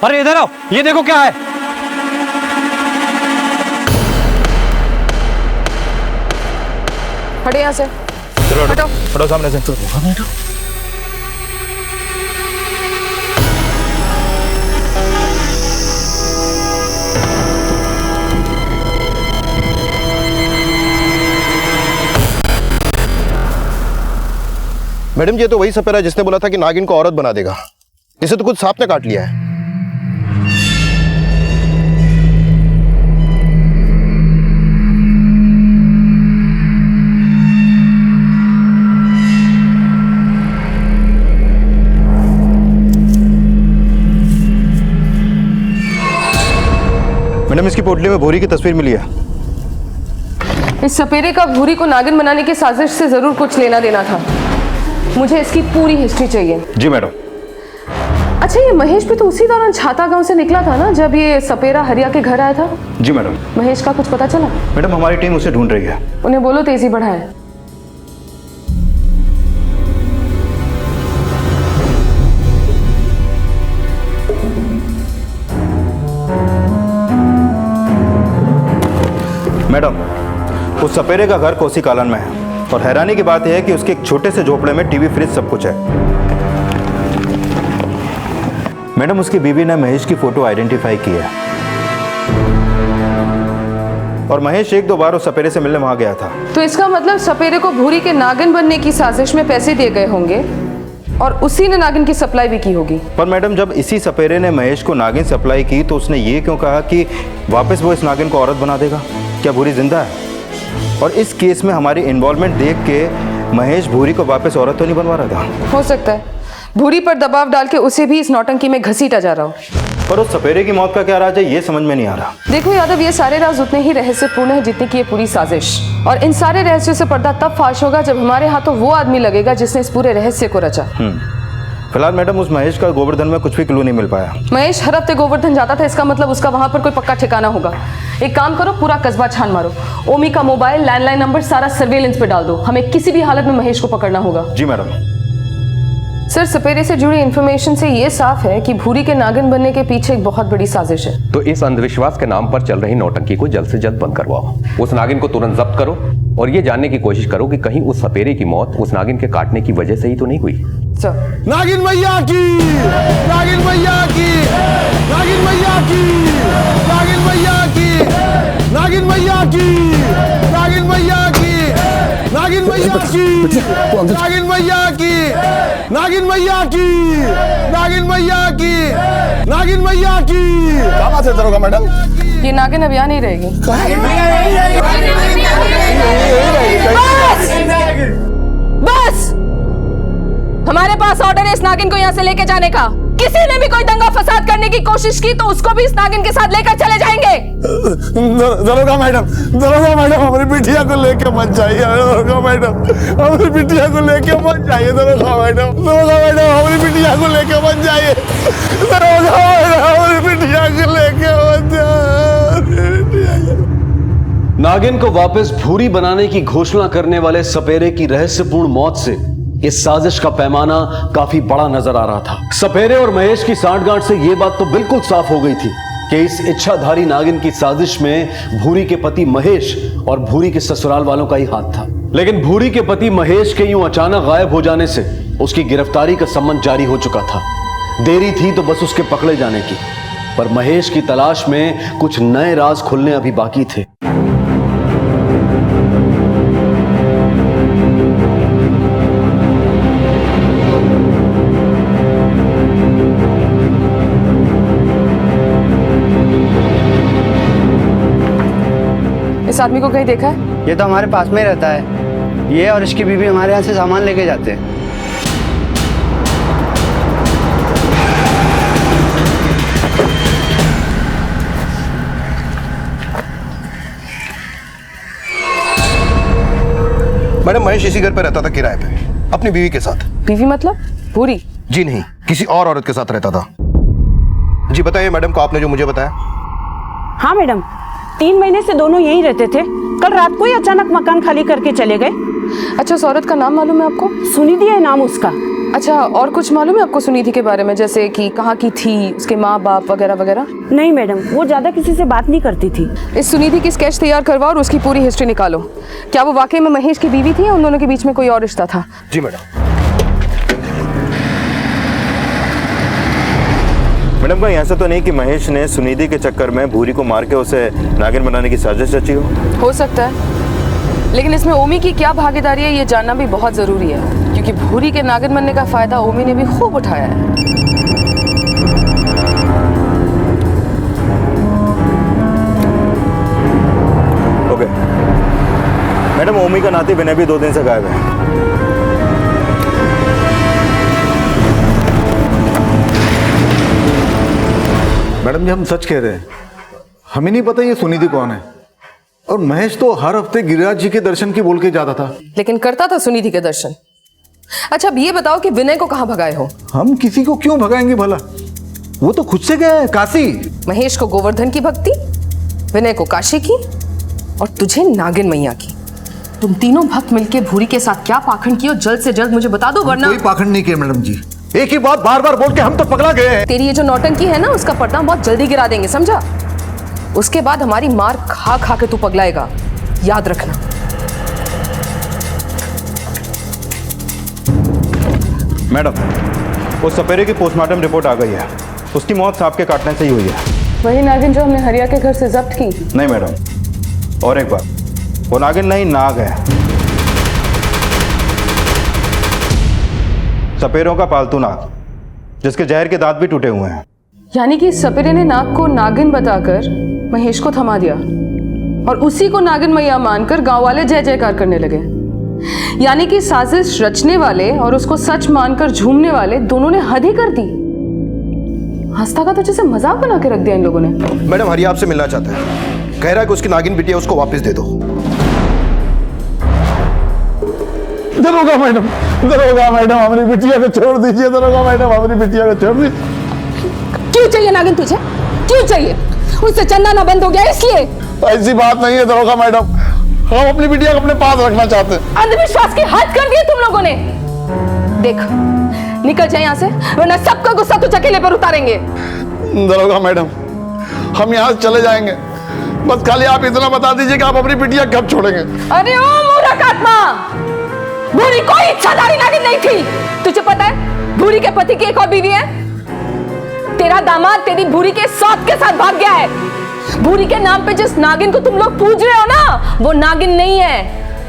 अरे इधर आओ, ये देखो क्या है। हटे यहाँ से। चलो हटो हटो सामने से। मैडम ये तो वही सपेरा जिसने बोला था कि नागिन को औरत बना देगा। इसे तो कुछ सांप ने काट लिया है। मैडम इसकी पोटली में भूरी की तस्वीर मिली है। इस सपेरे का भूरी को नागिन बनाने की साजिश से जरूर कुछ लेना देना था। मुझे इसकी पूरी हिस्ट्री चाहिए। जी मैडम। अच्छा, ये महेश भी तो उसी दौरान छाता गांव से निकला था ना, जब ये सपेरा हरिया के घर आया था? जी मैडम। महेश का कुछ पता चला? मैडम हमारी टीम उसे ढूंढ रही है। उन्हें बोलो तेजी बढ़ाए। मैडम उस सपेरे का घर कोसी कालन में है और हैरानी की बात यह है कि उसके एक छोटे से झोपड़े में टीवी, फ्रिज सब कुछ है। मैडम उसकी बीवी ने महेश की फोटो आइडेंटिफाई की है और महेश एक दो बार उस सपेरे से मिलने वहां गया था। तो इसका मतलब सपेरे को भूरी के नागिन बनने की साजिश में पैसे दिए गए होंगे और उसी ने नागिन की सप्लाई भी की होगी। पर मैडम जब इसी सपेरे ने महेश को नागिन सप्लाई की तो उसने ये क्यों कहा कि वापस वो इस नागिन को औरत बना देगा? क्या भूरी जिंदा है? और इस केस में हमारी इन्वॉल्वमेंट देख के महेश भूरी को वापस औरत तो नहीं बनवा रहा था? हो सकता है भूरी पर दबाव डाल के उसे भी इस नौटंकी में घसीटा जा रहा हो। पर उस सपेरे की मौत का क्या राज है ये समझ में नहीं आ रहा। देखो यादव, ये सारे राज उतने ही रहस्यपूर्ण है जितनी की ये पूरी साजिश। और इन सारे रहस्यों से पर्दा तब फाश होगा जब हमारे हाथों वो आदमी लगेगा जिसने इस पूरे रहस्य को रचा। फिलहाल मैडम उस महेश का गोवर्धन में कुछ भी क्लू नहीं मिल पाया। महेश हर हफ्ते गोवर्धन जाता था, इसका मतलब उसका वहां पर कोई पक्का ठिकाना होगा। एक काम करो, पूरा कस्बा छान मारो। ओमी का मोबाइल, लैंडलाइन नंबर सारा सर्वेलेंस पे डाल दो। हमें किसी भी हालत में महेश को पकड़ना होगा। जी मैडम। सर, सपेरे से जुड़ी इंफॉर्मेशन से ये साफ है कि भूरी के नागिन बनने के पीछे एक बहुत बड़ी साजिश है। तो इस अंधविश्वास के नाम पर चल रही नौटंकी को जल्द से जल्द बंद करवाओ। उस नागिन को तुरंत जब्त करो और ये जानने की कोशिश करो कि कहीं उस सपेरे की मौत उस नागिन के काटने की वजह से ही तो नहीं हुई। सर। नागिन मैया की, नागिन मैया की, नागिन मैया की, नागिन मैया की, नागिन मैया की, नागिन मैया की, नागिन मैया की, नागिन मैया की, नागिन मैया की, नागिन मैया की, नागिन मैया की। क्या बात है दरोगा मैडम? ये नागिन अब यहाँ नहीं रहेगी। बस हमारे पास ऑर्डर है इस नागिन को यहाँ से लेके जाने का। किसी ने भी कोई दंगा फसाद करने की कोशिश की तो उसको भी इस नागिन के साथ लेकर चले जाएंगे। दरोगा मैडम हमारी बिटिया को लेके मत जाइए। दरोगा मैडम हमारी बिटिया को लेके मत जाइए। दरोगा मैडम हमारी बिटिया को लेके मत जाइए। दरोगा मैडम हमारी बिटिया को लेके मत जाइए। नागिन को वापस भूरी बनाने की घोषणा करने वाले सपेरे की रहस्यपूर्ण मौत से इस साजिश का पैमाना काफी बड़ा नजर आ रहा था। सपेरे और महेश की सांठगांठ से यह बात तो बिल्कुल साफ हो गई थी कि इस इच्छाधारी नागिन की साजिश में भूरी के पति महेश और भूरी के ससुराल वालों का ही हाथ था। लेकिन भूरी के पति महेश के यूं अचानक गायब हो जाने से उसकी गिरफ्तारी का सम्मन जारी हो चुका था। देरी थी तो बस उसके पकड़े जाने की, पर महेश की तलाश में कुछ नए राज खुलने अभी बाकी थे। इस आदमी को कहीं देखा है? ये तो हमारे पास में ही रहता है। ये और इसकी बीवी हमारे यहाँ से सामान लेके जाते हैं। मैडम महेश इसी घर पे रहता था किराए पे, अपनी बीवी के साथ। बीवी मतलब भूरी? जी नहीं, किसी और औरत के साथ रहता था। जी बताइए मैडम को आपने जो मुझे बताया। हाँ मैडम, 3 महीने से दोनों यहीं रहते थे। कल रात को ही अचानक मकान खाली करके चले गए। अच्छा, उस औरत का नाम मालूम है आपको? सुनिधि है नाम उसका। अच्छा, और कुछ मालूम है आपको सुनीति के बारे में, जैसे कि कहाँ की थी, उसके माँ बाप वगैरह वगैरह? नहीं मैडम, वो ज्यादा किसी से बात नहीं करती थी। इस सुनीति की स्केच तैयार करवाओ और उसकी पूरी हिस्ट्री निकालो। क्या वो वाकई में महेश की बीवी थी या उन दोनों के बीच में कोई और रिश्ता था? जी मैडम। मैडम कहीं ऐसा तो नहीं कि महेश ने सुनिधि के चक्कर में भूरी को मार के उसे नागिन बनाने की साजिश रची हो सकता है, लेकिन इसमें ओमी की क्या भागीदारी है ये जानना भी बहुत जरूरी है, क्योंकि भूरी के नागिन बनने का फायदा ओमी ने भी खूब उठाया है। ओके मैडम, ओमी का नाती विनय भी 2 दिन से गायब है। मैडम जी हम सच कह रहे हैं, हमें नहीं पता ये सुनिधि कौन है। और महेश तो हर हफ्ते गिरिराज जी के दर्शन की बोल के जाता था। लेकिन करता था सुनिधि के दर्शन। अच्छा अब ये बताओ कि विनय को कहाँ भगाए हो? हम किसी को क्यों भगाएंगे भला, वो तो खुद से गया है काशी। महेश को गोवर्धन की भक्ति, विनय को काशी की, और तुझे नागिन मैया की। तुम तीनों भक्त मिलके भूरी के साथ क्या पाखंड किए, जल्द से जल्द मुझे बता दो, वरना। कोई पाखंड नहीं किया मैडम जी, एक ही बात बार बार बोल के हम तो पगला गए हैं। तेरी ये जो नौटंकी है ना, उसका पट्टा बहुत जल्दी गिरा देंगे, समझा? उसके बाद हमारी मार खा खा के तू पगलाएगा, याद रखना। मैडम उस सपेरे की पोस्टमार्टम रिपोर्ट आ गई है, उसकी मौत सांप के काटने से ही हुई है। वही नागिन जो हमने हरिया के घर से जब्त की? नहीं मैडम, और एक बार, वो नागिन नहीं नाग है, सपेरों का पालतू नाग, जिसके जहर के दांत भी टूटे हुए हैं। यानी कि सपेरे ने नाग को नागिन बताकर महेश को थमा दिया और उसी को नागिन मैया मानकर गांव वाले जय जयकार करने लगे। यानी कि साजिश रचने वाले और उसको सच मानकर झूमने वाले दोनों ने हद ही कर दी। हंसता का तो जैसे मजाक बना के रख दिया इन लोगों ने। मैडम हरिया आपसे मिलना चाहता है, कह रहा है कि उसकी नागिन बिटिया उसको वापस दे दो। दरोगा मैडम, दरोगा मैडम हमारी बिटिया को छोड़ दीजिए, दरोगा मैडम हमारी बिटिया को छोड़ दीजिए। क्यों चाहिए नागिन तुझे, क्यों चाहिए? उससे चंदा ना बंद हो गया इसलिए? ऐसी बात नहीं है दरोगा मैडम, हम अपनी बिटिया को अपने पास रखना चाहते हैं। अंधविश्वास की हद कर दी तुम लोगों ने। देख निकल जाए यहाँ से, वरना सबका गुस्सा तुझ अकेले पर उतारेंगे। दरोगा मैडम हम यहाँ से चले जाएंगे, बस खाली आप इतना बता दीजिए कि आप अपनी बिटिया कब छोड़ेंगे। अरे ओ मूर्ख आत्मा, भूरी कोई इच्छाधारी नागिन नहीं थी। तुझे पता है भूरी के पति की एक और बीवी है? तेरा दामाद तेरी भूरी के सौत के साथ भाग गया है। भूरी के नाम पे जिस नागिन को तुम लोग पूज रहे हो ना, वो नागिन नहीं है,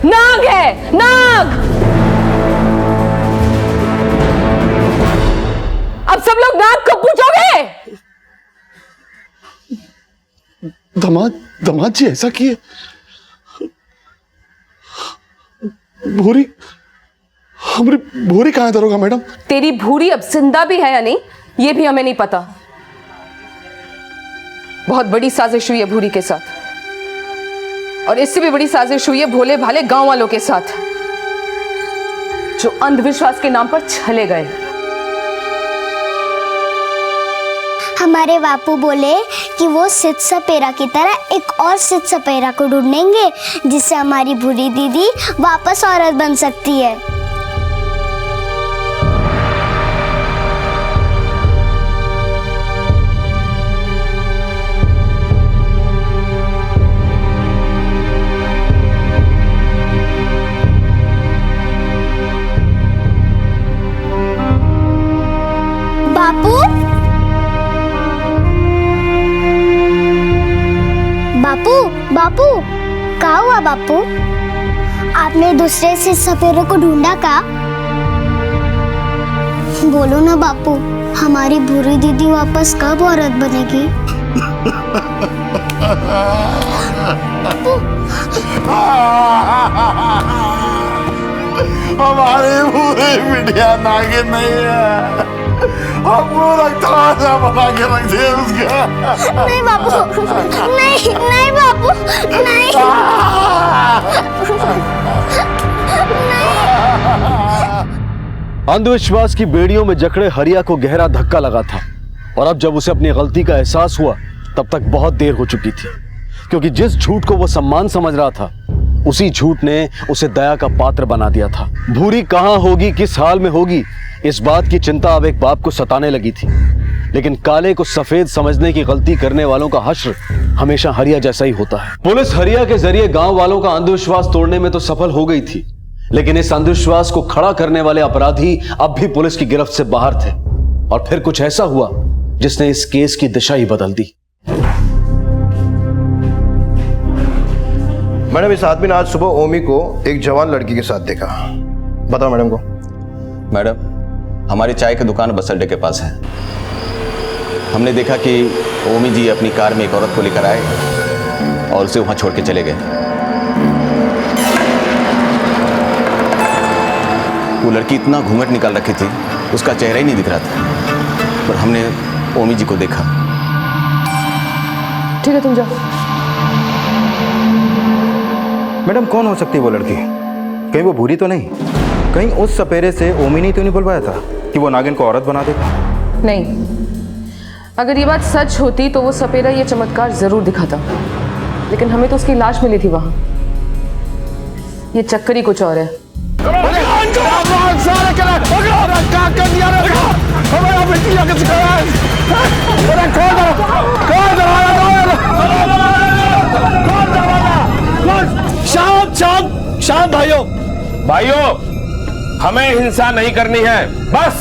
नाग है, नाग। अब सब लोग नाग को पूजोगे? दमाद जी ऐसा किए? भूरी, हमारी भूरी कहाँ है दरोगा मैडम? तेरी भूरी अब जिंदा भी है या नहीं ये भी हमें नहीं पता। बहुत बड़ी साजिश हुई है भूरी के साथ, और इससे भी बड़ी साजिश हुई है भोले भाले गांव वालों के साथ, जो अंधविश्वास के नाम पर छले गए। हमारे बापू बोले कि वो सिद्ध सपेरा की तरह एक और सिद्ध सपेरा को ढूंढेंगे, जिससे हमारी भूरी दीदी वापस औरत बन सकती है। बापू, कहाँ हुआ बापू? आपने दूसरे से सपेरे को ढूंढा का? बोलो ना बापू, हमारी भूरी दीदी वापस कब औरत बनेगी? हमारी भूरी बिटिया नागिन नहीं है, हम पूरा तमाशा बना के रख दिया उसका। नहीं बापू, नहीं नहीं बापू, नहीं। अंधविश्वास की बेड़ियों में जकड़े हरिया को गहरा धक्का लगा था, और अब जब उसे अपनी गलती का एहसास हुआ तब तक बहुत देर हो चुकी थी, क्योंकि जिस झूठ को वो सम्मान समझ रहा था उसी झूठ ने उसे दया का पात्र बना दिया था। भूरी कहाँ होगी, किस हाल में होगी, इस बात की चिंता अब एक बाप को सताने लगी थी, लेकिन काले को सफेद समझने की गलती करने वालों का हश्र हमेशा हरिया जैसा ही होता है। पुलिस हरिया के जरिए गांव वालों का अंधविश्वास तोड़ने में तो सफल हो गई थी, लेकिन इस अंधविश्वास को खड़ा करने वाले अपराधी अब भी पुलिस की गिरफ्त से बाहर थे। और फिर कुछ ऐसा हुआ जिसने इस केस की दिशा ही बदल दी। मैडम, इस आदमी ने आज सुबह ओमी को एक जवान लड़की के साथ देखा। बताओ मैडम को। मैडम, हमारी चाय की दुकान बस अड्डे के पास है। हमने देखा कि ओमी जी अपनी कार में एक औरत को लेकर आए और उसे वहां छोड़ के चले गए। वो लड़की इतना घूंघट निकाल रखी थी, उसका चेहरा ही नहीं दिख रहा था, पर हमने ओमी जी को देखा। ठीक है, तुम जाओ। मैडम, कौन हो सकती है वो लड़की? कहीं वो भूरी तो नहीं? कहीं उस सपेरे से ओमी ने तो नहीं बोलवाया था कि वो नागिन को औरत बना देगा? नहीं, अगर ये बात सच होती तो वो सपेरा ये चमत्कार जरूर दिखाता, लेकिन हमें तो उसकी लाश मिली थी वहां। ये चक्कर ही कुछ और है। शांत भाइयों, हमें हिंसा नहीं करनी है। बस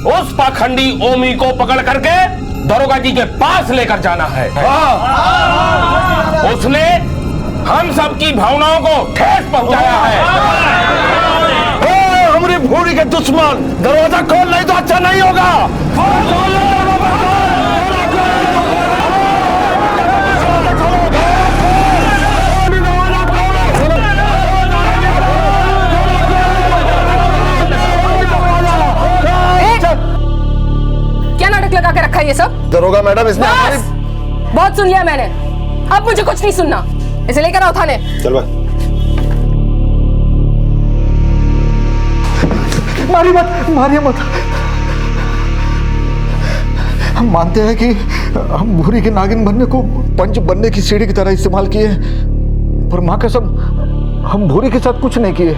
उस पाखंडी ओमी को पकड़ करके दरोगा जी के पास लेकर जाना है। उसने हम सबकी भावनाओं को ठेस पहुंचाया है। हमारी भूरी के दुश्मन, दरवाजा खोल नहीं तो अच्छा नहीं होगा। क्या नाटक लगा के रखा है ये सब? दरोगा मैडम, इसने बस! बहुत सुन लिया मैंने, अब मुझे कुछ नहीं सुनना। इसे लेकर आओ थाने। चल भाई। मारिए मत। हम मानते हैं कि हम भूरी के नागिन बनने को पंच बनने की सीढ़ी की तरह इस्तेमाल किए, पर माँ कसम हम भूरी के साथ कुछ नहीं किए।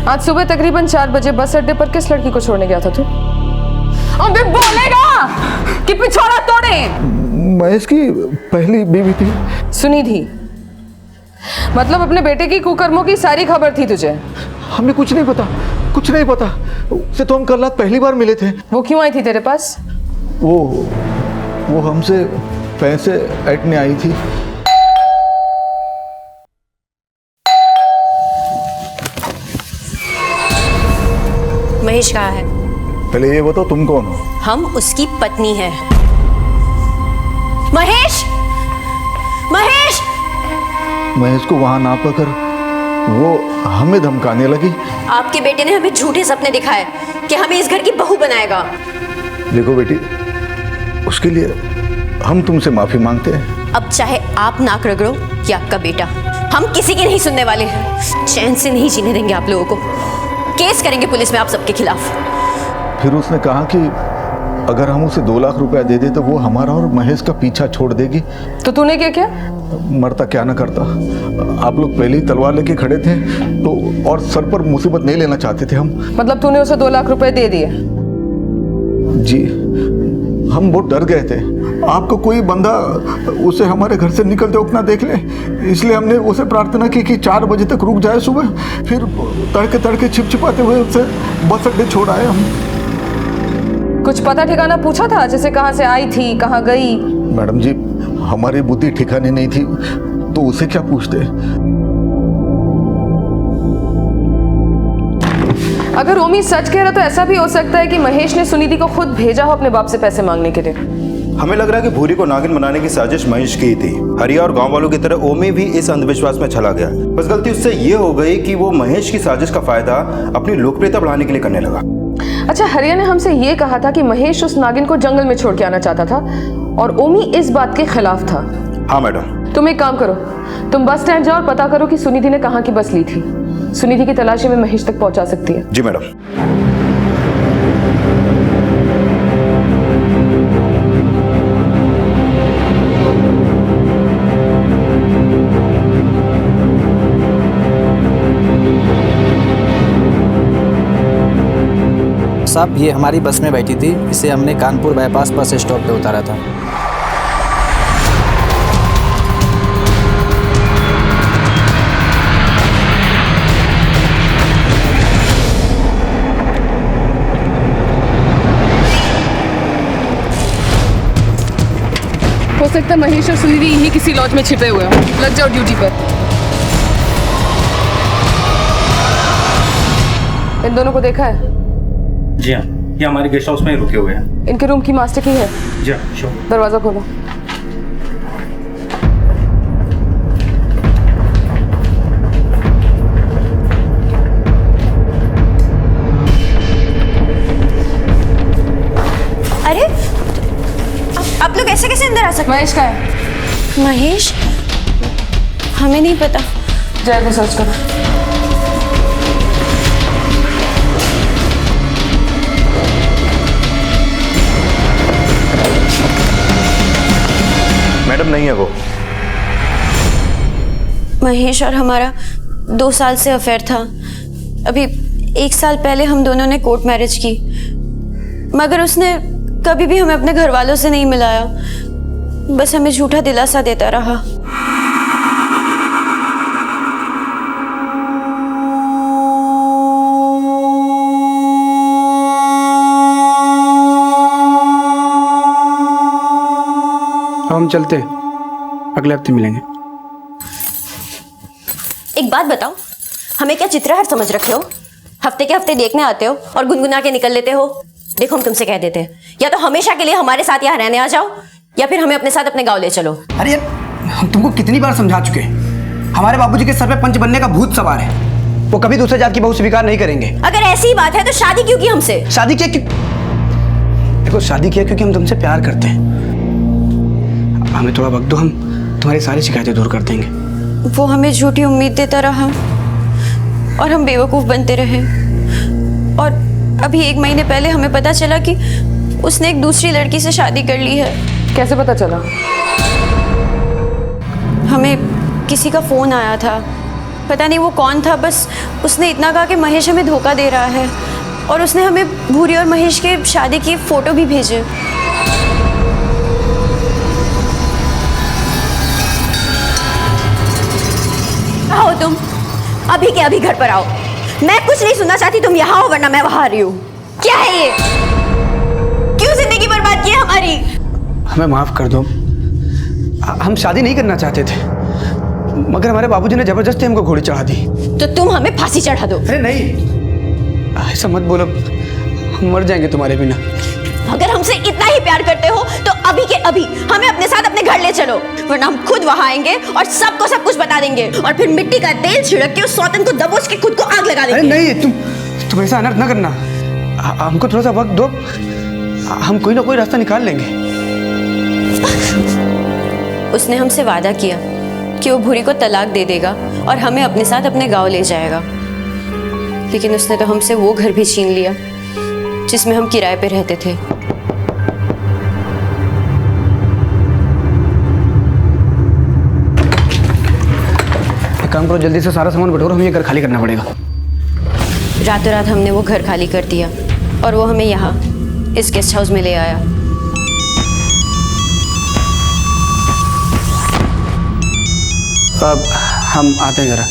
आज सुबह तकरीबन 4 बजे बस अड्डे पर किस लड़की को छोड़ने गया था तू? अबे बोलेगा कि पिछवाड़ा तोड़े? महेश की पहली बीवी थी। सुनी थी? मतलब अपने बेटे की कुकर्मों की सारी खबर थी तुझे? हमें कुछ नहीं पता। उसे तो हम कल रात पहली बार मिले थे। वो क्यों आई थी तेरे पास? वो हमसे पैसे ऐंठने आई थी। महेश कहाँ है? पहले ये बताओ तुम कौन हो? हम उसकी पत्नी हैं। महेश! महेश को वहां ना पाकर वो हमें धमकाने लगी। आपके बेटे ने हमें झूठे सपने दिखाए कि हमें इस घर की बहू बनाएगा। देखो बेटी, उसके लिए हम तुमसे माफी मांगते हैं। अब चाहे आप नाक रगड़ो या आपका बेटा, हम किसी की नहीं सुनने वाले। चैन से नहीं जीने देंगे आप लोगों को। केस करेंगे पुलिस में आप सबके खिलाफ। फिर उसने कहा कि अगर हम उसे 2 लाख रुपया दे दे तो वो हमारा और महेश का पीछा छोड़ देगी। तो तूने क्या किया? मरता क्या ना करता। आप लोग पहले ही तलवार लेके खड़े थे तो, और सर पर मुसीबत नहीं लेना चाहते थे हम। मतलब तूने उसे 2 लाख रुपए दे दिए? जी, हम बहुत डर गए थे आपको कोई बंदा उसे हमारे घर से निकलते वक्त ना देख ले, इसलिए हमने उसे प्रार्थना की कि 4 बजे तक रुक जाए सुबह, फिर तड़के छिपछिपाते हुए उसे बस अड्डे छोड़ आए हम। कुछ पता ठिकाना पूछा था, जैसे कहाँ से आई थी, कहाँ गई? मैडम जी, हमारी बुद्धि ठिकाने नहीं थी तो उसे क्या पूछते। अगर ओमी सच कह रहा तो ऐसा भी हो सकता है कि महेश ने सुनिधि को खुद भेजा हो अपने बाप से पैसे मांगने के लिए। हमें लग रहा है कि भूरी को नागिन बनाने की साजिश महेश की थी। हरिया और गांव वालों की तरह ओमी भी इस अंधविश्वास में चला गया। बस गलती उससे ये हो गई कि वो महेश की साजिश का फायदा अपनी लोकप्रियता बढ़ाने के लिए करने लगा। अच्छा, हरिया ने हमसे ये कहा था कि महेश उस नागिन को जंगल में छोड़ के आना चाहता था और ओमी इस बात के खिलाफ था। हाँ मैडम। तुम एक काम करो, तुम बस स्टैंड जाओ और पता करो कि सुनिधि ने कहाँ की बस ली थी। सुनिधि की तलाशी में महेश तक पहुंचा सकती है। जी मैडम। साहब, साहब, ये हमारी बस में बैठी थी। इसे हमने कानपुर बाईपास बस स्टॉप पे उतारा था। हो सकता है महेश और सुनिधि यही किसी लॉज में छिपे हुए हो। लग जाओ ड्यूटी पर। इन दोनों को देखा है? जी हाँ, ये हमारे गेस्ट हाउस में ही रुके हुए हैं। इनके रूम की मास्टर की है? जी हाँ, श्योर। दरवाजा खोलो। अरे आप लोग ऐसे कैसे अंदर आ सकते? महेश का है। महेश? हमें नहीं पता। जय को सर्च करो। मैडम नहीं है वो। महेश और हमारा 2 साल से अफेयर था। अभी 1 साल पहले हम दोनों ने कोर्ट मैरिज की, मगर उसने कभी भी हमें अपने घर वालों से नहीं मिलाया, बस हमें झूठा दिलासा देता रहा। हम चलते हैं, अगले हफ्ते मिलेंगे। एक बात बताओ, हमें क्या चित्रहार समझ रखे हो? हफ्ते के हफ्ते देखने आते हो और गुनगुना के निकल लेते हो। देखो, हम तुमसे कह देते हैं, या तो हमेशा के लिए हमारे साथ यहाँ रहने आ जाओ, या फिर हमें अपने साथ अपने गांव ले चलो। अरे यार, हम तुमको कितनी बार समझा चुके हैं, हमारे बाबूजी के सर पे पंच बनने का भूत सवार है। वो कभी दूसरे जात की बहू स्वीकार नहीं करेंगे। अगर ऐसी ही बात है तो शादी क्यों की हमसे? शादी किया क्यों? देखो, शादी किया क्योंकि हम तुमसे प्यार करते हैं। हमें थोड़ा वक्त दो, हम तुम्हारी सारी शिकायतें दूर कर देंगे। वो हमें झूठी उम्मीद देता रहा और हम बेवकूफ बनते रहे, और अभी 1 महीने पहले हमें पता चला कि उसने एक दूसरी लड़की से शादी कर ली है। कैसे पता चला? हमें किसी का फोन आया था, पता नहीं वो कौन था, बस उसने इतना कहा कि महेश हमें धोखा दे रहा है, और उसने हमें भूरी और महेश के शादी की फोटो भी भेजे। आओ तुम, अभी के अभी घर पर आओ। मैं कुछ नहीं सुनना चाहती, तुम यहाँ हो वरना मैं वहां आ रही हूँ। क्या है ये? क्यों जिंदगी बर्बाद की हमारी? हमें माफ कर दो, हम शादी नहीं करना चाहते थे, मगर हमारे बाबूजी ने जबरदस्ती हमको घोड़ी चढ़ा दी। तो तुम हमें फांसी चढ़ा दो। अरे नहीं, ऐसा मत बोलो, हम मर जाएंगे तुम्हारे बिना। अगर हमसे इतना ही प्यार करते हो तो अभी के अभी हमें अपने साथ अपने घर ले चलो, वरना हम खुद वहां आएंगे और सबको सब कुछ बता देंगे, और फिर मिट्टी का तेल छिड़क के उस सौतन को दबोच के खुद को आग लगा देंगे। अरे नहीं, तुम ऐसा अनर्थ ना करना, हमको थोड़ा सा वक्त दो, हम कोई ना कोई रास्ता निकाल लेंगे। उसने हमसे वादा किया कि वो भूरी को तलाक दे देगा और हमें अपने साथ अपने गांव ले जाएगा, लेकिन उसने तो हमसे वो घर भी छीन लिया जिसमें हम किराए पे रहते थे। काम करो, जल्दी से सारा सामान बटोरो, हमें ये घर खाली करना पड़ेगा। रातों रात हमने वो घर खाली कर दिया और वो हमें यहाँ इस गेस्ट हाउस में ले आया। अब हम आते हैं जरा।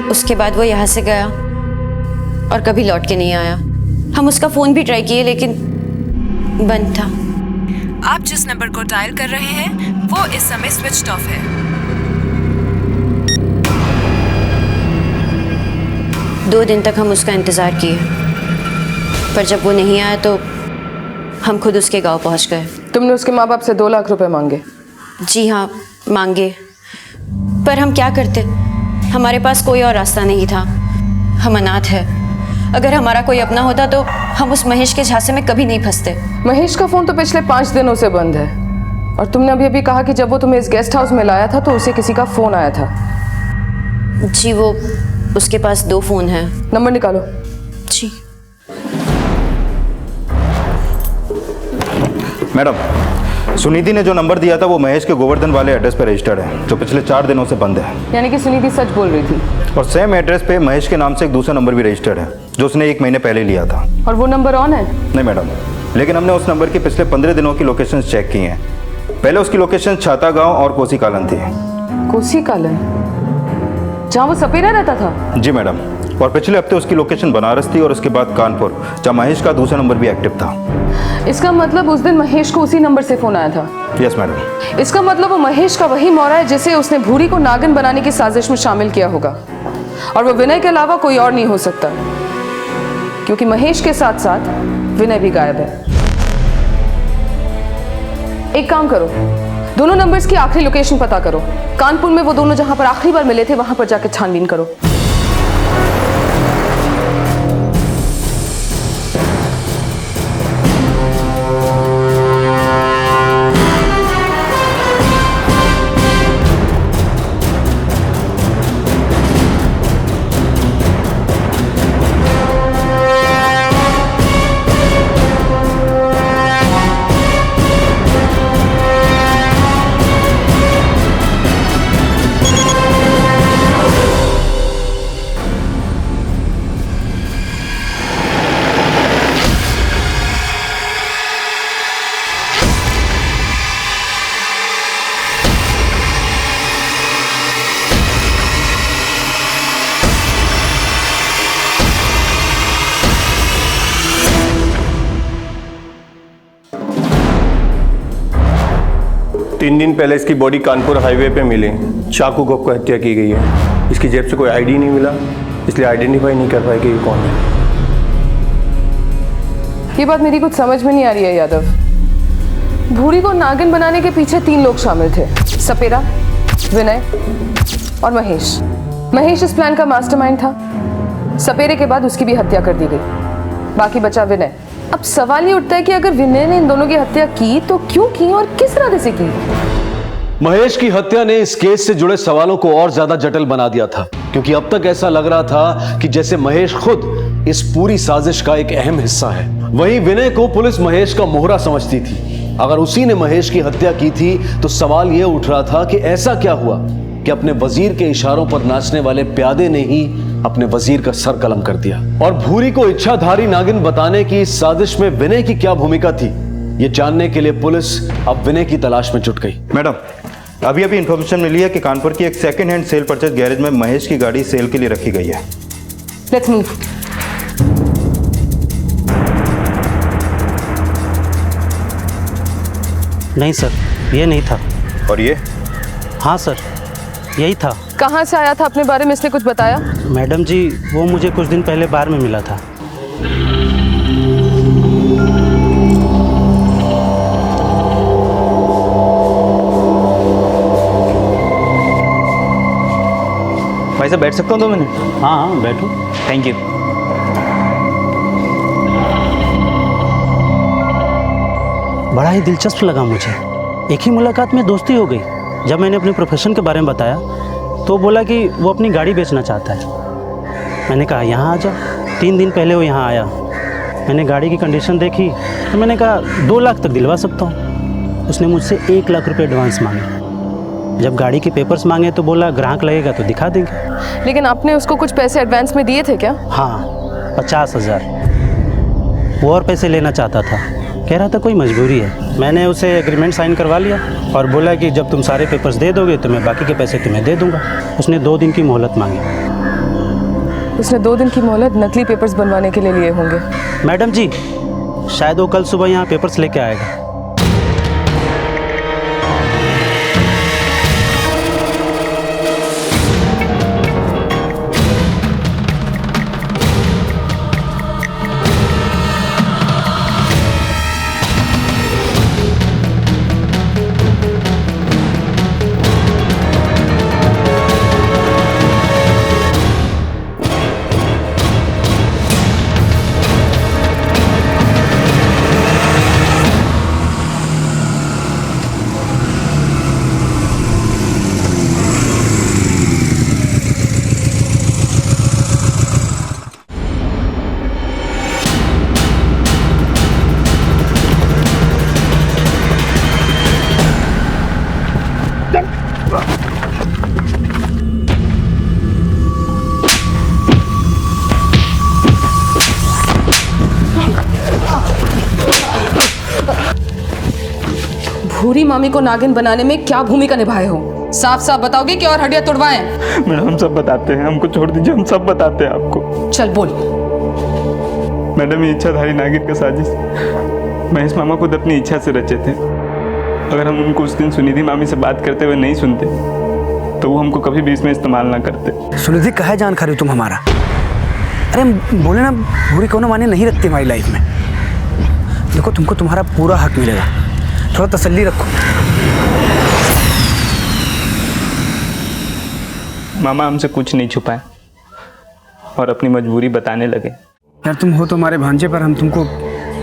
उसके बाद वो यहाँ से गया और कभी लौट के नहीं आया। हम उसका फोन भी ट्राई किए लेकिन बंद था। आप जिस नंबर को डायल कर रहे हैं वो इस समय स्विच्ड ऑफ है। 2 दिन तक हम उसका इंतजार किए, पर जब वो नहीं आया तो हम खुद उसके गांव पहुंच गए। तुमने उसके माँ बाप से 2 लाख रुपए मांगे? जी हाँ, मांगे, पर हम क्या करते? हमारे पास कोई और रास्ता नहीं था। हम अनाथ है। अगर हमारा कोई अपना होता तो हम उस महेश के झांसे में कभी नहीं फंसते। महेश का फोन तो पिछले 5 दिनों से बंद है, और तुमने अभी अभी कहा कि जब वो तुम्हें इस गेस्ट हाउस में लाया था तो उसे किसी का फोन आया था। जी, वो उसके पास 2 फोन हैं। नंबर निकालो। जी। मैडम, सुनीति ने जो नंबर दिया था वो महेश के गोवर्धन वाले एड्रेस पर रजिस्टर्ड है, जो पिछले 4 दिनों से बंद है। यानी कि सुनीति सच बोल रही थी। और सेम एड्रेस पे महेश के नाम से एक दूसरा नंबर भी रजिस्टर्ड है जो उसने 1 महीने पहले लिया था। और वो नंबर ऑन है? नहीं मैडम, लेकिन हमने उस नंबर की पिछले 15 दिनों की लोकेशन चेक की हैं। पहले उसकी लोकेशन छाता गांव और कोसी कालन थी। कोसी कालन, जहाँ वो सपेरा रहता था? जी मैडम, और पिछले हफ्ते उसकी लोकेशन बनारस थी और उसके बाद कानपुर, जहाँ महेश का दूसरा नंबर भी एक्टिव था। इसका मतलब उस दिन महेश को उसी नंबर से फोन आया था? Yes madam. इसका मतलब वो महेश का वही मौरा है जिसे उसने भूरी को नागिन बनाने की साजिश में शामिल किया होगा, और वो विनय के अलावा कोई और नहीं हो सकता, क्योंकि महेश के साथ साथ विनय भी गायब है। एक काम करो, दोनों नंबर्स की आखिरी लोकेशन पता करो। कानपुर में वो दोनों जहां पर आखिरी बार मिले थे वहां पर जाकर छानबीन करो। तीन दिन पहले इसकी बॉडी कानपुर हाईवे पे मिली, चाकू घोंप कर हत्या की गई है। इसकी जेब से कोई आईडी नहीं मिला, इसलिए आइडेंटिफाई नहीं कर पाए कि ये कौन है। ये बात मेरी कुछ समझ में नहीं आ रही है यादव। भूरी को नागिन बनाने के पीछे 3 लोग शामिल थे, सपेरा, विनय और महेश। महेश इस प्लान का मास्टरमाइंड था। सपेरे के बाद उसकी भी हत्या कर दी गई, बाकी बचा विनय। अब सवाल ये उठता है कि अगर विनय ने इन दोनों की हत्या की तो क्यों की और किस इरादे से की? महेश की हत्या ने इस केस से जुड़े सवालों को और ज्यादा जटिल बना दिया था, क्योंकि अब तक ऐसा लग रहा था कि जैसे महेश खुद इस पूरी साजिश का एक अहम हिस्सा है। वहीं विनय को पुलिस महेश का मोहरा समझती थी। अगर उसी ने महेश की हत्या की थी तो सवाल यह उठ रहा था कि ऐसा क्या हुआ कि अपने वजीर के इशारों पर नाचने वाले प्यादे ने ही अपने वजीर का सर कलम कर दिया। और भूरी को इच्छाधारी नागिन बताने की इस साजिश में विनय की क्या भूमिका थी, ये जानने के लिए पुलिस अब विनय की तलाश में जुट गई। मैडम, अभी इंफॉर्मेशन मिली है कि कानपुर की एक second hand cell purchase garage में महेश की गाड़ी सेल के लिए रखी गई है। Let's move. नहीं सर, ये नहीं था। और ये? हाँ सर, यही था। कहाँ से आया था, अपने बारे में इसने कुछ बताया? मैडम जी, वो मुझे कुछ दिन पहले बार में मिला था। भाई साहब बैठ सकता हूँ 2 मिनट? हाँ बैठो। Thank you. बड़ा ही दिलचस्प लगा मुझे। एक ही मुलाकात में दोस्ती हो गई। जब मैंने अपने प्रोफेशन के बारे में बताया तो बोला कि वो अपनी गाड़ी बेचना चाहता है। मैंने कहा यहाँ आ जाओ। 3 दिन पहले वो यहाँ आया। मैंने गाड़ी की कंडीशन देखी तो मैंने कहा 2 लाख तक दिलवा सकता हूँ। उसने मुझसे 1 लाख रुपए एडवांस मांगे। जब गाड़ी के पेपर्स मांगे तो बोला ग्राहक लगेगा तो दिखा देंगे। लेकिन आपने उसको कुछ पैसे एडवांस में दिए थे क्या? हाँ, 50,000। वो और पैसे लेना चाहता था, कह रहा था कोई मजबूरी है। मैंने उसे एग्रीमेंट साइन करवा लिया और बोला कि जब तुम सारे पेपर्स दे दोगे तो मैं बाकी के पैसे तुम्हें दे दूंगा। उसने 2 दिन की मोहलत मांगी। उसने 2 दिन की मोहलत नकली पेपर्स बनवाने के लिए लिए होंगे। मैडम जी, शायद वो कल सुबह यहाँ पेपर्स लेके आएगा। भूरी मामी को नागिन बनाने में क्या भूमिका निभाए हो? साफ साफ बताओगे कि और हड्डियां तुड़वाएं? मैडम हम सब बताते हैं, हमको छोड़ दीजिए, हम सब बताते हैं आपको। चल बोल। मैडम ये इच्छाधारी नागिन का साजिश महेश मामा खुद अपनी इच्छा से रचे थे। अगर हम उनको उस दिन सुनिधि मामी से बात करते हुए नहीं सुनते तो वो हमको कभी भी इसमें इस्तेमाल ना करते। सुनिधि कहे जान खा रही हो तुम हमारा? अरे बोले ना, भूरी कोनो माने नहीं रखती हमारी लाइफ में। देखो तुमको तुम्हारा पूरा हक मिलेगा, थोड़ा तसल्ली रखो। मामा हमसे कुछ नहीं छुपाए और अपनी मजबूरी बताने लगे। यार तुम हो तो हमारे भांजे, पर हम तुमको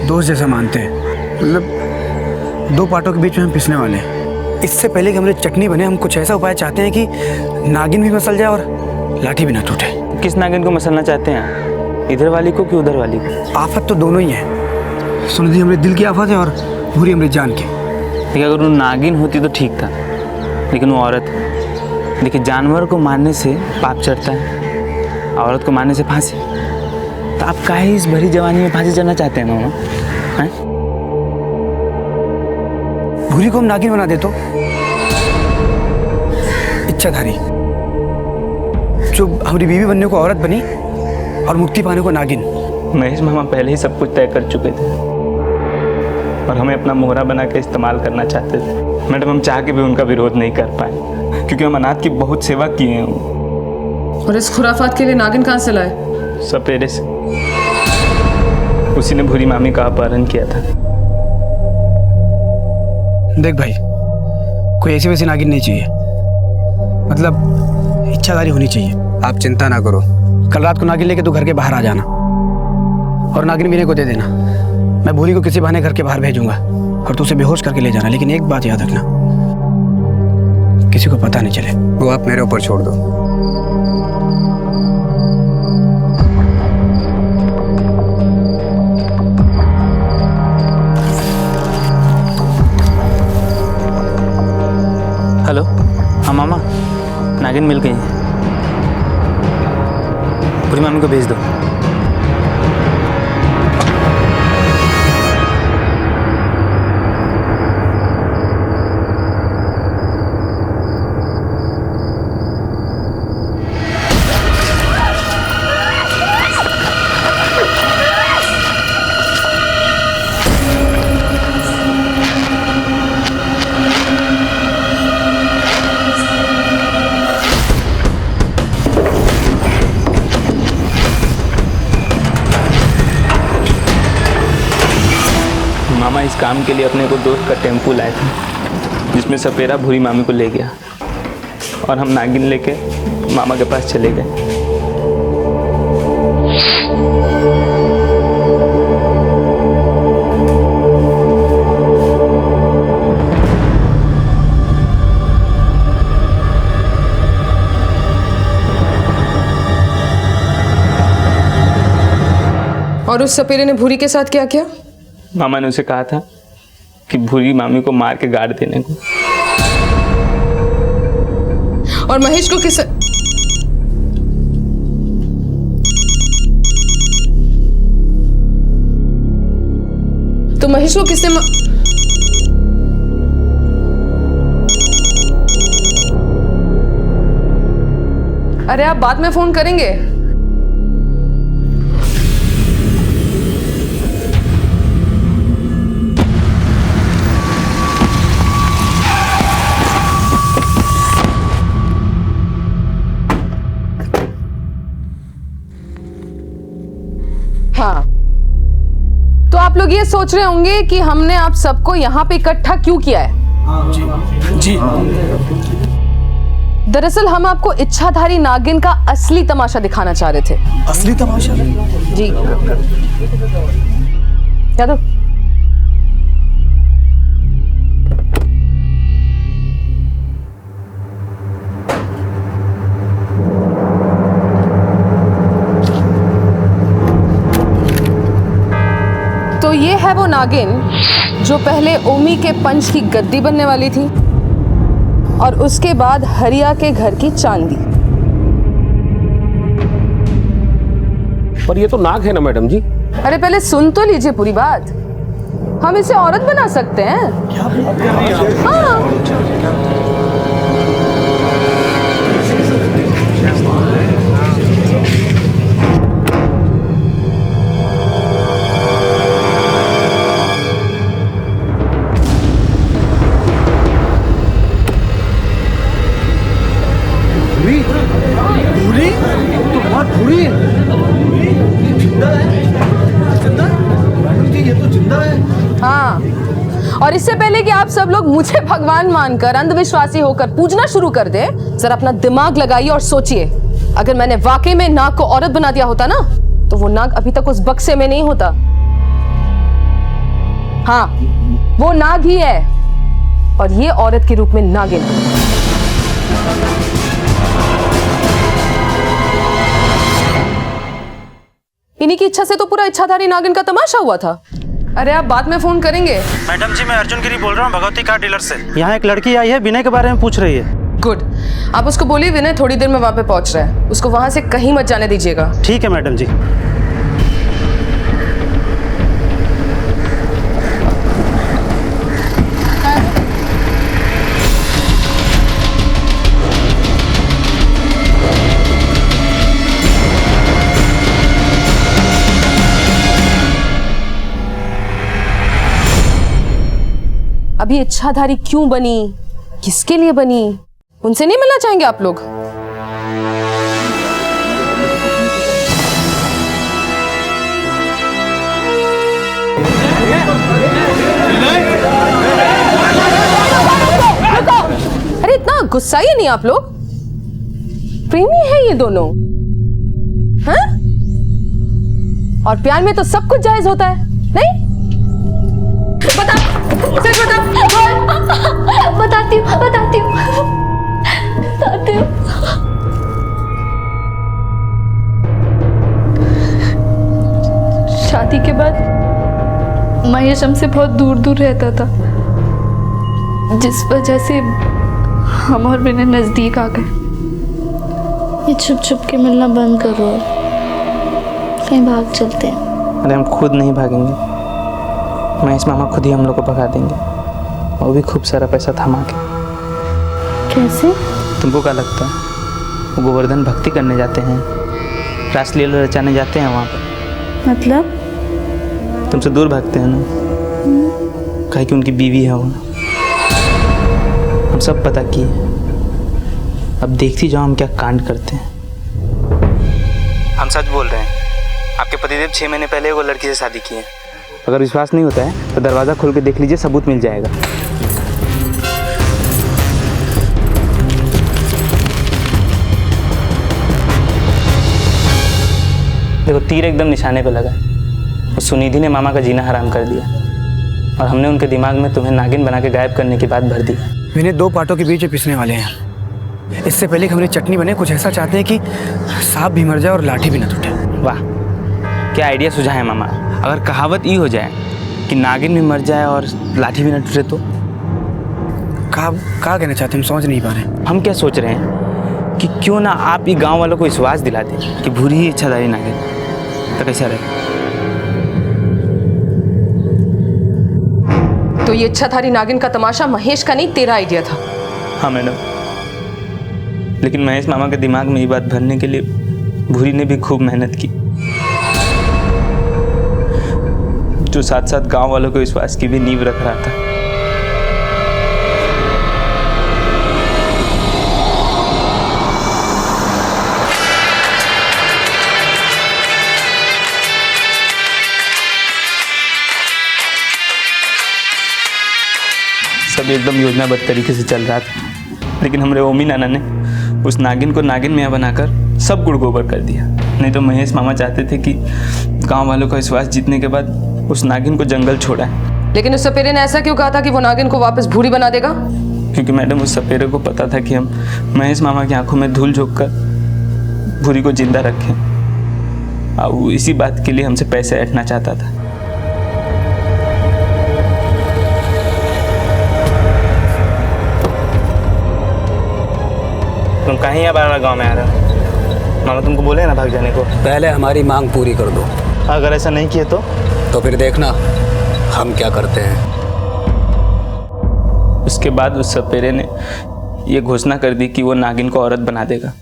दोस्त जैसा मानते हैं। मतलब दो पार्टों के बीच में हम पिसने वाले हैं। इससे पहले कि हमारी चटनी बने, हम कुछ ऐसा उपाय चाहते हैं कि नागिन भी मसल जाए और लाठी भी ना टूटे। किस नागिन को मसलना चाहते हैं, इधर वाली को कि उधर वाली को? आफत तो दोनों ही है। सुनिधि हमारे दिल की आफत है और भूरी हमारी जान की। देखिए अगर वो नागिन होती तो ठीक था, लेकिन वो औरत है। देखिए जानवर को मारने से पाप चढ़ता है, औरत को मारने से फांसी। तो आप काहे इस भरी जवानी में फांसी चढ़ना चाहते हैं मामा? हैं? भूरी को हम नागिन बना दे तो इच्छाधारी, जो हमारी बीवी बनने को औरत बनी और मुक्ति पाने को नागिन। महेश मामा पहले ही सब कुछ तय कर चुके थे और हमें अपना मोहरा बना के इस्तेमाल करना चाहते थे। मैडम हम चाह के भी उनका विरोध नहीं कर पाए, क्योंकि हम अनाथ की बहुत सेवा किए हैं। और इस खुराफात के लिए नागिन कहाँ से लाए? सपेरे से। उसी ने भूरी मामी का अपहरण किया था। देख भाई, कोई ऐसी वैसी नागिन नहीं चाहिए, मतलब इच्छाधारी होनी चाहिए। आप चिंता ना करो, कल रात को नागिन लेके तू घर के बाहर आ जाना और नागिन मीने को दे देना। मैं भूरी को किसी बहाने घर के बाहर भेजूंगा और तू उसे बेहोश करके ले जाना। लेकिन एक बात याद रखना, किसी को पता नहीं चले। वो आप मेरे ऊपर छोड़ दो। हेलो, हाँ मामा, नागिन मिल गई है। पूरी मामी को भेज दो। मामा इस काम के लिए अपने को दोस्त का टेम्पू लाए थे, जिसमें सपेरा भूरी मामी को ले गया और हम नागिन लेके मामा के पास चले गए। और उस सपेरे ने भूरी के साथ क्या किया? मामा ने उसे कहा था कि भूरी मामी को मार के गाड़ देने को। और महेश को किस... तो महेश को किसने अरे आप बाद में फोन करेंगे। हाँ, तो आप लोग ये सोच रहे होंगे कि हमने आप सबको यहाँ पे इकट्ठा क्यों किया है? जी। दरअसल हम आपको इच्छाधारी नागिन का असली तमाशा दिखाना चाह रहे थे। असली तमाशा? जी। यादव, तो ये है वो नागिन जो पहले ओमी के पंच की गद्दी बनने वाली थी और उसके बाद हरिया के घर की चांदी। पर ये तो नाग है ना मैडम जी? अरे पहले सुन तो लीजिए पूरी बात। हम इसे औरत बना सकते हैं। हाँ। भूरी तो बहुत भूरी है। जिंदा है, जिंदा मैडम जी, ये तो जिंदा है। हाँ, और इससे पहले कि आप सब लोग मुझे भगवान मानकर अंधविश्वासी होकर पूजना शुरू कर दे, जरा अपना दिमाग लगाइए और सोचिए, अगर मैंने वाकई में नाग को औरत बना दिया होता ना, तो वो नाग अभी तक उस बक्से में नहीं होता। हाँ, वो नाग ही है, और ये औरत के रूप में नागिन। इन्हीं की इच्छा से तो पूरा इच्छाधारी नागिन का तमाशा हुआ था। अरे आप बाद में फोन करेंगे। मैडम जी, मैं अर्जुन गिरी बोल रहा हूँ भगवती कार डीलर से। यहाँ एक लड़की आई है, विनय के बारे में पूछ रही है। गुड, आप उसको बोलिए विनय थोड़ी देर में वहां पे पहुंच रहा है, उसको वहां से कहीं मत जाने दीजिएगा। ठीक है मैडम जी। अभी इच्छाधारी क्यों बनी, किसके लिए बनी, उनसे नहीं मिलना चाहेंगे आप लोग? अरे इतना गुस्साइए नहीं आप लोग, प्रेमी है ये दोनों, हैं? और प्यार में तो सब कुछ जायज होता है, नहीं? बता, सच बता। बताती हूँ, बताती हूँ, बताती हूँ। शादी के बाद महेश हमसे बहुत दूर दूर रहता था, जिस वजह से हम और विनय नजदीक आ गए। ये छुप छुप के मिलना बंद करो, कहीं भाग चलते हैं। अरे हम खुद नहीं भागेंगे, महेश मामा खुद ही हम लोग को भगा देंगे, वो भी खूब सारा पैसा थमा के। कैसे? तुमको क्या लगता है वो गोवर्धन भक्ति करने जाते हैं, रासलीला रचाने जाते हैं वहाँ पर? मतलब? तुमसे दूर भागते हैं ना, कहे कि उनकी बीवी है वो। हम सब पता किए, अब देखती जाओ हम क्या कांड करते हैं। हम सच बोल रहे हैं, आपके पतिदेव 6 महीने पहले वो लड़की से शादी की है। अगर विश्वास नहीं होता है तो दरवाज़ा खोल के देख लीजिए, सबूत मिल जाएगा। देखो तीर एकदम निशाने पे लगा। उस सुनिधि ने मामा का जीना हराम कर दिया, और हमने उनके दिमाग में तुम्हें नागिन बना के गायब करने की बात भर दी। विनय 2 पार्टों के बीच में पिसने वाले हैं। इससे पहले कि हमारी चटनी बने, कुछ ऐसा चाहते हैं कि सांप भी मर जाए और लाठी भी न टूटे। वाह, क्या आइडिया सुझा है मामा। अगर कहावत ये हो जाए कि नागिन भी मर जाए और लाठी भी न टूटे तो? कहा कहना चाहते हैं, हम समझ नहीं पा रहे। हम क्या सोच रहे हैं कि क्यों ना आप ये गांव वालों को विश्वास दिला दें कि भूरी ही इच्छाधारी नागिन, तो कैसा रहे? तो ये इच्छाधारी नागिन का तमाशा महेश का नहीं, तेरा आइडिया था? हाँ मैडम, लेकिन महेश मामा के दिमाग में ये बात भरने के लिए भूरी ने भी खूब मेहनत की, जो साथ साथ गांव वालों के विश्वास की भी नींव रख रहा था। सब एकदम योजनाबद्ध तरीके से चल रहा था, लेकिन हमारे ओमी नाना ने उस नागिन को नागिन मियाँ बनाकर सब गुड़ गोबर कर दिया। नहीं तो महेश मामा चाहते थे कि गांव वालों का विश्वास जीतने के बाद उस नागिन को जंगल छोड़ा है। लेकिन उस सपेरे ने ऐसा क्यों कहा था कि वो नागिन को वापस भूरी बना देगा? क्योंकि मैडम उस सपेरे को पता था कि हम महेश मामा की आंखों में धूल झोंक कर भूरी को जिंदा रखें, और इसी बात के लिए हमसे पैसे ऐंठना चाहता था। तुम कहीं अब गाँव में आ रहे हो? मामा तुमको बोले ना भाग जाने को। पहले हमारी मांग पूरी कर दो। अगर ऐसा नहीं किए तो फिर देखना हम क्या करते हैं। उसके बाद उस सपेरे ने ये घोषणा कर दी कि वो नागिन को औरत बना देगा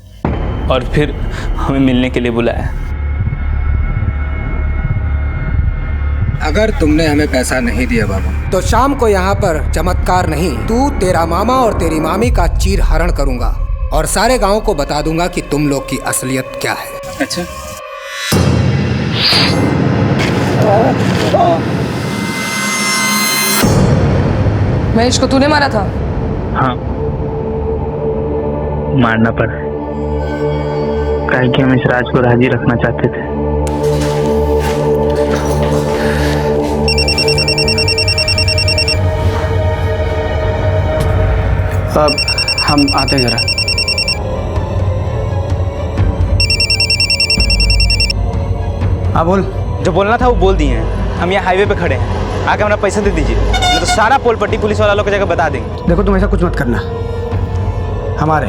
और फिर हमें मिलने के लिए बुलाया। अगर तुमने हमें पैसा नहीं दिया बाबू तो शाम को यहाँ पर चमत्कार नहीं, तू, तेरा मामा और तेरी मामी का चीर हरण करूंगा और सारे गांव को बता दूंगा कि तुम लोग की असलियत क्या है। अच्छा, महेश को तूने मारा था? हाँ, मारना पड़ा, काहे कि हम इस राज को राजी रखना चाहते थे। अब हम आते हैं जरा। हाँ बोल। जो बोलना था वो बोल दिए हैं। हम यहाँ हाईवे पे खड़े हैं, आके हमारा पैसा दे दीजिए, नहीं तो सारा पोल पट्टी पुलिस वाला लोग की जगह बता देंगे। देखो तुम ऐसा कुछ मत करना, हमारे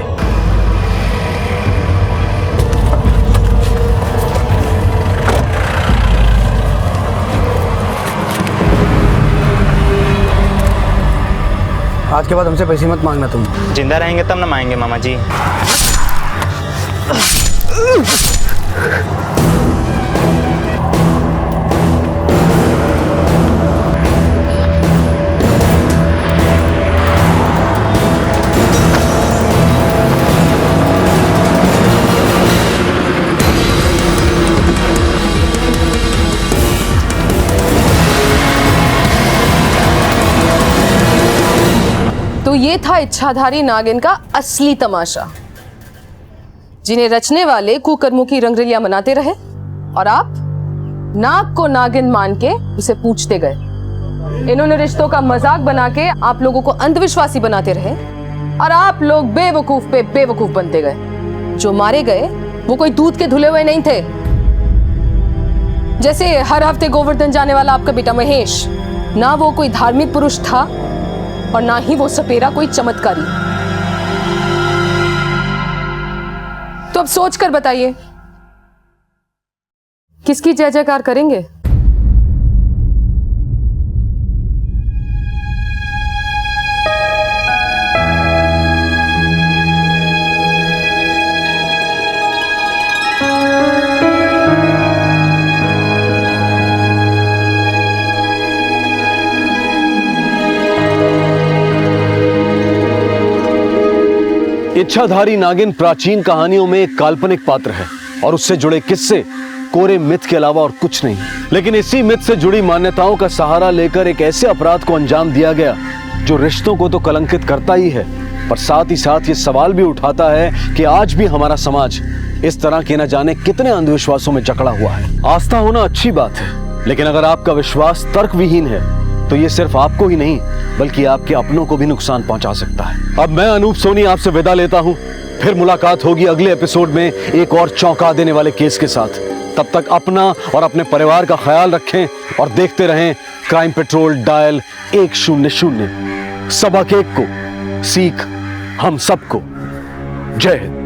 आज के बाद हमसे पैसे मत मांगना तुम। जिंदा रहेंगे तब ना मांगेंगे मामा जी। तो ये था इच्छाधारी नागिन का असली तमाशा, जिन्हें रचने वाले कुकर्मों की रंगरलियां मनाते रहे और आप नाग को नागिन मान के उसे पूछते गए। इन्होंने रिश्तों का मजाक बना के आप लोगों को अंधविश्वासी बनाते रहे और आप लोग बेवकूफ पे बेवकूफ बनते गए। जो मारे गए वो कोई दूध के धुले हुए नहीं थे। जैसे हर हफ्ते गोवर्धन जाने वाला आपका बेटा महेश, ना वो कोई धार्मिक पुरुष था और ना ही वो सपेरा कोई चमत्कारी। तो अब सोच कर बताइए, किसकी जय जयकार करेंगे? इच्छाधारी नागिन प्राचीन कहानियों में एक काल्पनिक पात्र है और उससे जुड़े किस्से कोरे मिथ के अलावा और कुछ नहीं। लेकिन इसी मिथ से जुड़ी मान्यताओं का सहारा लेकर एक ऐसे अपराध को अंजाम दिया गया जो रिश्तों को तो कलंकित करता ही है, पर साथ ही साथ ये सवाल भी उठाता है कि आज भी हमारा समाज इस तरह के न जाने कितने अंधविश्वासों में जकड़ा हुआ है। आस्था होना अच्छी बात है, लेकिन अगर आपका विश्वास तर्क विहीन है तो ये सिर्फ आपको ही नहीं बल्कि आपके अपनों को भी नुकसान पहुंचा सकता है। अब मैं अनूप सोनी आपसे विदा लेता हूं, फिर मुलाकात होगी अगले एपिसोड में एक और चौंका देने वाले केस के साथ। तब तक अपना और अपने परिवार का ख्याल रखें और देखते रहें क्राइम पेट्रोल डायल 100। सबक एक को, सीख हम सबको। जय हिंद।